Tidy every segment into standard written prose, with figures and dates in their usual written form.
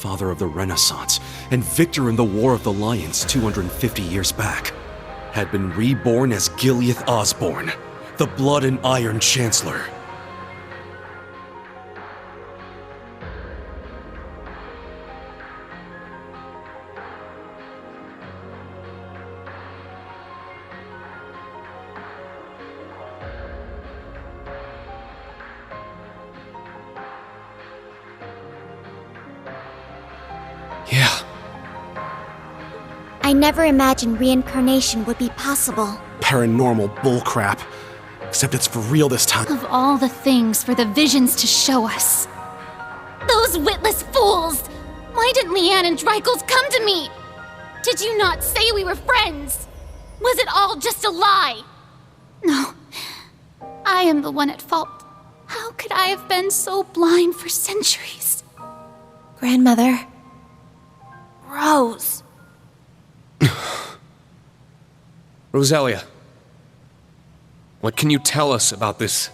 father of the Renaissance and victor in the War of the Lions 250 years back, had been reborn as Gileath Osborne, the Blood and Iron Chancellor. Yeah. I never imagined reincarnation would be possible. Paranormal bullcrap. Except it's for real this time. Of all the things for the visions to show us. Those witless fools! Why didn't Leanne and Dreichells come to me? Did you not say we were friends? Was it all just a lie? No. I am the one at fault. How could I have been so blind for centuries? Grandmother. Rose. Roselia, what can you tell us about this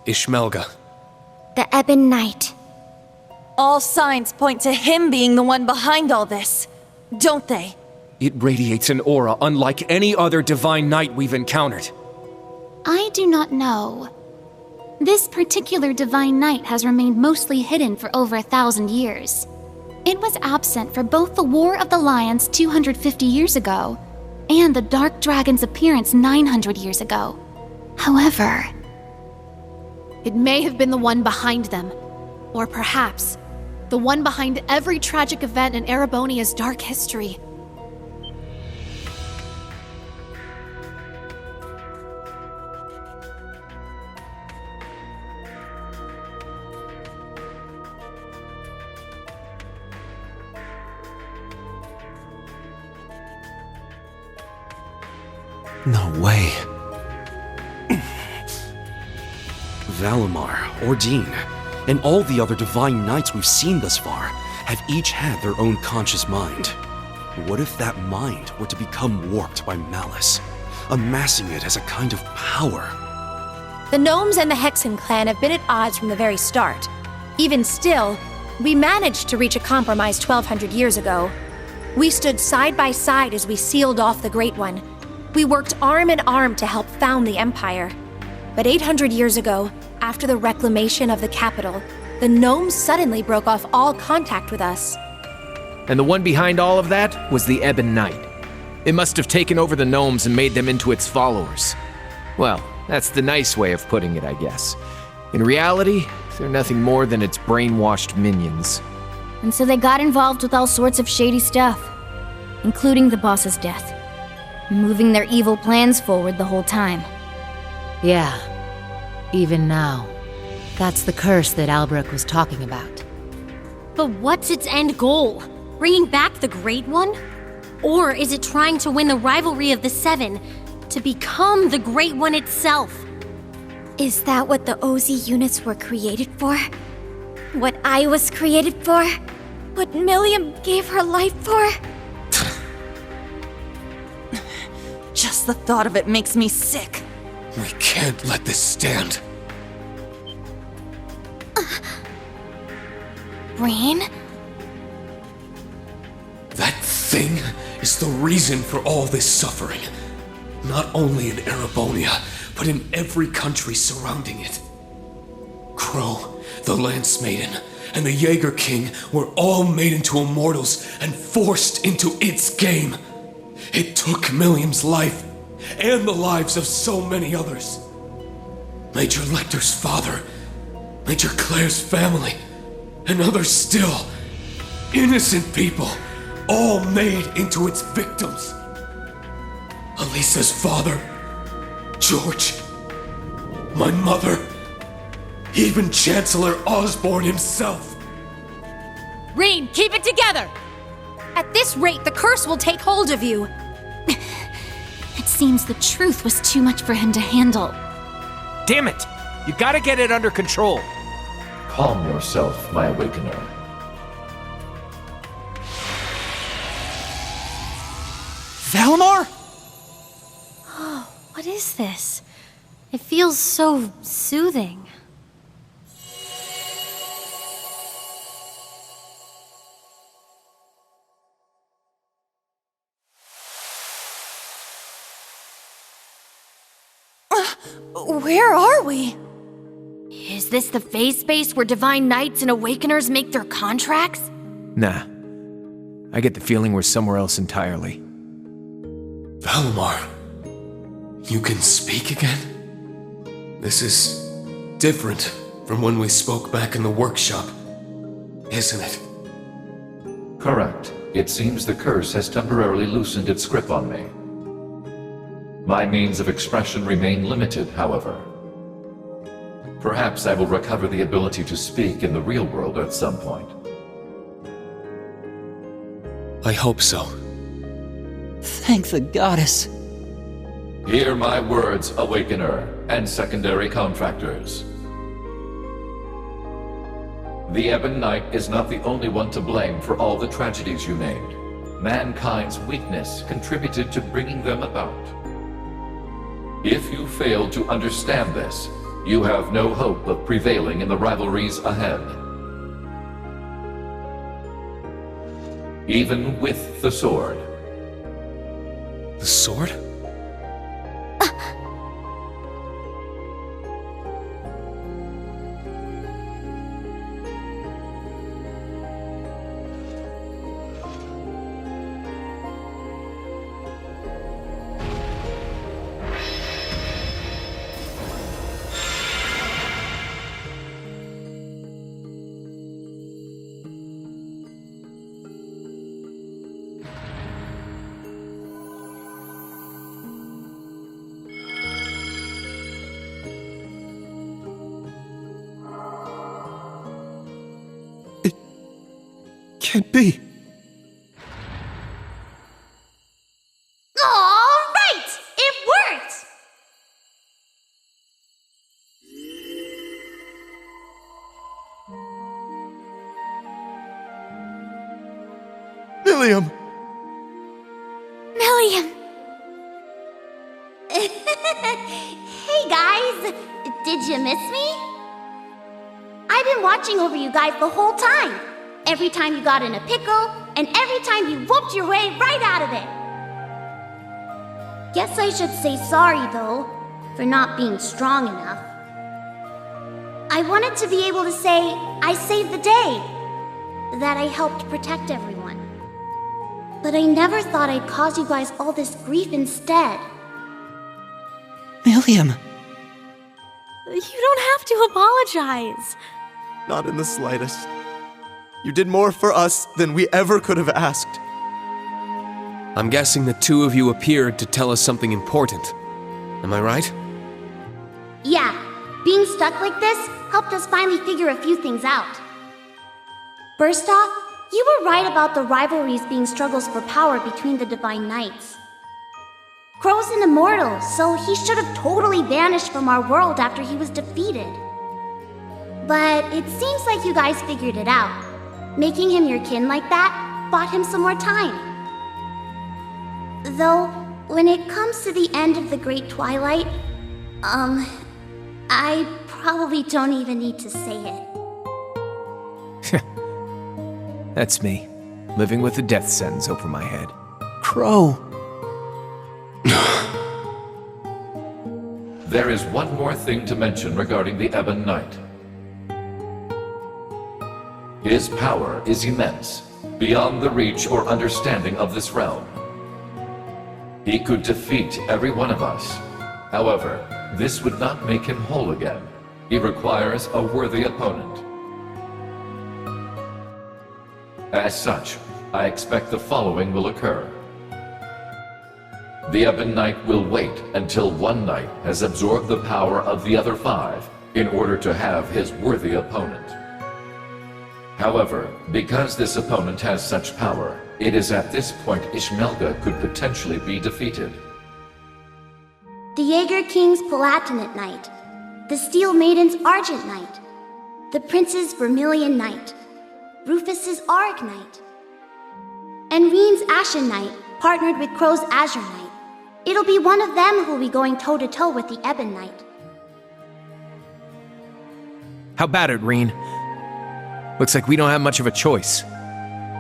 Ishmelga? The Ebon Knight. All signs point to him being the one behind all this, don't they? It radiates an aura unlike any other divine knight we've encountered. I do not know. This particular divine knight has remained mostly hidden for over 1,000 years. It was absent for both the War of the Lions 250 years ago and the Dark Dragon's appearance 900 years ago. However, it may have been the one behind them, or perhaps the one behind every tragic event in Erebonia's dark history. No way. Valimar, Ordine, and all the other divine knights we've seen thus far have each had their own conscious mind. What if that mind were to become warped by malice, amassing it as a kind of power? The Gnomes and the Hexen clan have been at odds from the very start. Even still, we managed to reach a compromise 1,200 years ago. We stood side by side as we sealed off the Great One. We worked arm in arm to help found the Empire. But 800 years ago, after the reclamation of the capital, the Gnomes suddenly broke off all contact with us. And the one behind all of that was the Ebon Knight. It must have taken over the Gnomes and made them into its followers. Well, that's the nice way of putting it, I guess. In reality, they're nothing more than its brainwashed minions. And so they got involved with all sorts of shady stuff, including the boss's death, moving their evil plans forward the whole time. Yeah, even now. That's the curse that Albrecht was talking about. But what's its end goal? Bringing back the Great One? Or is it trying to win the rivalry of the Seven, to become the Great One itself? Is that what the Ozi units were created for? What I was created for? What Milliam gave her life for? Just the thought of it makes me sick. We can't let this stand. Rain? That thing is the reason for all this suffering. Not only in Erebonia, but in every country surrounding it. Crow, the Lance Maiden, and the Jaeger King were all made into immortals and forced into its game. It took Milliam's life, and the lives of so many others. Major Lecter's father, Major Claire's family, and others still. Innocent people, all made into its victims. Elisa's father, George, my mother, even Chancellor Osborne himself. Rean, keep it together! At this rate, the curse will take hold of you. it seems the truth was too much for him to handle. Damn it! You gotta get it under control. Calm yourself, my awakener. Valimar? Oh, what is this? It feels so soothing. Where are we? Is this the phase space where Divine Knights and Awakeners make their contracts? Nah. I get the feeling we're somewhere else entirely. Valimar, you can speak again? This is different from when we spoke back in the workshop, isn't it? Correct. It seems the curse has temporarily loosened its grip on me. My means of expression remain limited, however. Perhaps I will recover the ability to speak in the real world at some point. I hope so. Thank the goddess. Hear my words, Awakener, and secondary contractors. The Ebon Knight is not the only one to blame for all the tragedies you named. Mankind's weakness contributed to bringing them about. If you fail to understand this, you have no hope of prevailing in the rivalries ahead. Even with the sword. The sword? Can't be. All right! It worked! Milliam! Milliam! Hey guys! Did you miss me? I've been watching over you guys the whole time. Every time you got in a pickle, and every time you whooped your way right out of it. Guess I should say sorry, though, for not being strong enough. I wanted to be able to say, I saved the day, that I helped protect everyone. But I never thought I'd cause you guys all this grief instead. Milliam. You don't have to apologize. Not in the slightest. You did more for us than we ever could have asked. I'm guessing the two of you appeared to tell us something important. Am I right? Yeah, being stuck like this helped us finally figure a few things out. First off, you were right about the rivalries being struggles for power between the Divine Knights. Crow's an immortal, so he should have totally vanished from our world after he was defeated. But it seems like you guys figured it out. Making him your kin like that bought him some more time. Though, when it comes to the end of the Great Twilight, I probably don't even need to say it. That's me, living with a death sentence over my head. Crow. There is one more thing to mention regarding the Ebon Knight. His power is immense, beyond the reach or understanding of this realm. He could defeat every one of us. However, this would not make him whole again. He requires a worthy opponent. As such, I expect the following will occur. The Ebon Knight will wait until one knight has absorbed the power of the other 5 in order to have his worthy opponent. However, because this opponent has such power, it is at this point Ishmelga could potentially be defeated. The Jaeger King's Palatinate Knight, the Steel Maiden's Argent Knight, the Prince's Vermilion Knight, Rufus's Auric Knight, and Reen's Ashen Knight partnered with Crow's Azure Knight. It'll be one of them who'll be going toe-to-toe with the Ebon Knight. How about it, Reen? Looks like we don't have much of a choice.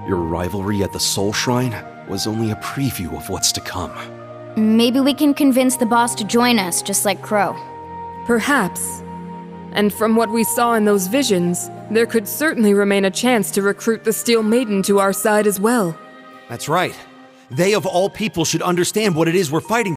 Your rivalry at the Soul Shrine was only a preview of what's to come. Maybe we can convince the boss to join us, just like Crow. Perhaps. And from what we saw in those visions, there could certainly remain a chance to recruit the Steel Maiden to our side as well. That's right. They of all people should understand what it is we're fighting